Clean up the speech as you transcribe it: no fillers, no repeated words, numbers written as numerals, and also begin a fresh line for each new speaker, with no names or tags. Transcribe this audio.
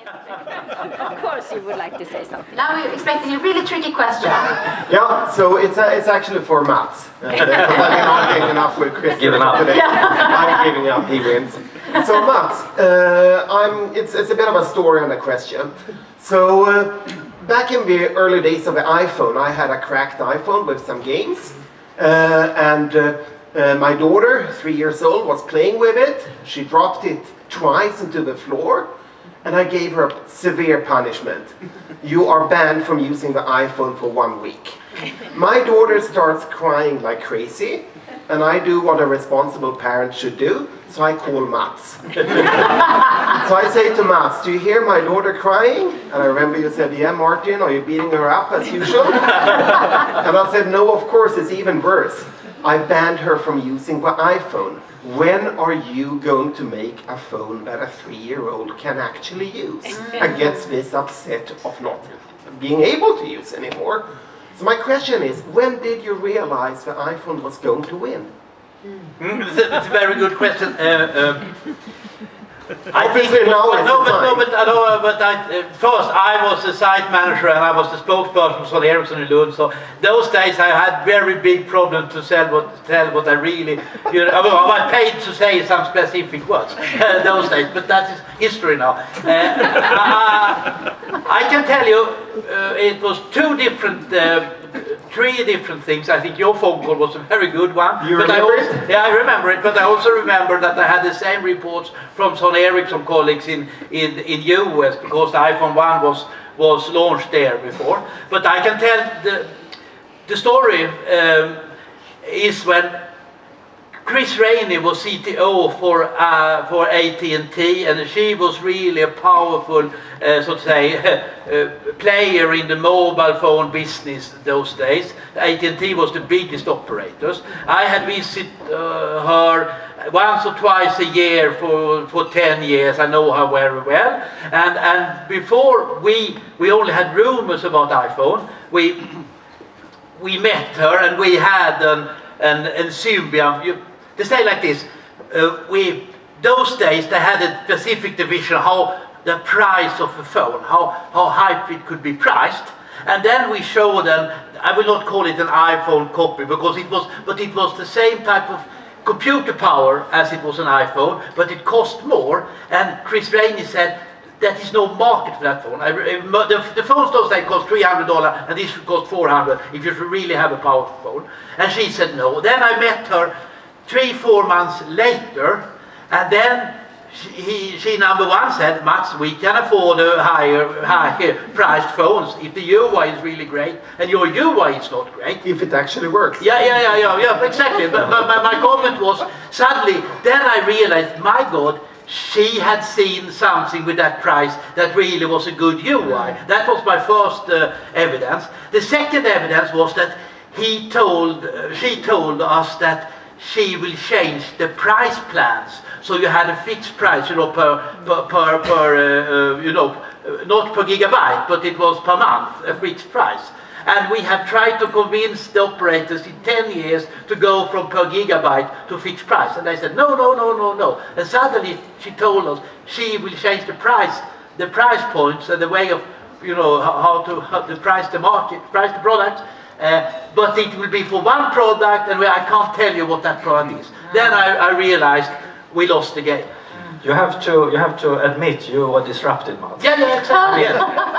Of course you would like to say something.
Now we're expecting a really tricky question.
Yeah, so it's actually for Mats. Because I've been arguing enough with Chris
Given up.
today. I'm giving up, he wins. So Mats, it's a bit of a story and a question. So back in the early days of the iPhone, I had a cracked iPhone with some games. My daughter, 3 years old, was playing with it. She dropped it twice into the floor. And I gave her severe punishment. You are banned from using the iPhone for 1 week. My daughter starts crying like crazy, and I do what a responsible parent should do, so I call Mats. So I say to Mats, do you hear my daughter crying? And I remember you said, yeah, Martin, are you beating her up as usual? And I said, no, of course, it's even worse. I've banned her from using the iPhone. When are you going to make a phone that a 3-year-old can actually use and gets this upset of not being able to use anymore? So my question is, when did you realize the iPhone was going to win?
It's a very good question.
Obviously now is the time.
First I was the site manager and I was the spokesperson for Ericsson in Lund. So those days I had very big problems to tell what I really, I paid to say some specific words those days, but that is history now. I can tell you it was three different things. I think your phone call was a very good one.
You remember it?
Yeah, I remember it, but I also remember that I had the same reports from some Ericsson colleagues in US, because the iPhone 1 was launched there before. But I can tell the story is when Chris Rainey was CTO for AT&T, and she was really a powerful, so to say, player in the mobile phone business those days. AT&T was the biggest operators. I had visited her once or twice a year for 10 years. I know her very well. And before we only had rumors about iPhone. We met her and we had an Symbian. They say like this, those days they had a specific division how the price of a phone, how high it could be priced, and then we showed them. I will not call it an iPhone copy because it was the same type of computer power as it was an iPhone, but it cost more. And Chris Rainey said that is no market for that phone. The phones those days cost $300, and this should cost $400 if you should really have a powerful phone. And she said no. Then I met her 3-4 months later, and then she number one said, Mats, we can afford a higher priced phones if the UI is really great and your UI is not great.
If it actually works.
Yeah, exactly. But my comment was, suddenly, then I realized, my God, she had seen something with that price that really was a good UI. That was my first evidence. The second evidence was that she told us that she will change the price plans, so you had a fixed price, per not per gigabyte, but it was per month, a fixed price. And we have tried to convince the operators in 10 years to go from per gigabyte to fixed price, and they said no. And suddenly she told us she will change the price points and the way of how to price the product. But it will be for one product, and I can't tell you what that product is. Then I realized we lost the game.
You have to admit you were disrupted, Mats.
Yeah, exactly. Yeah.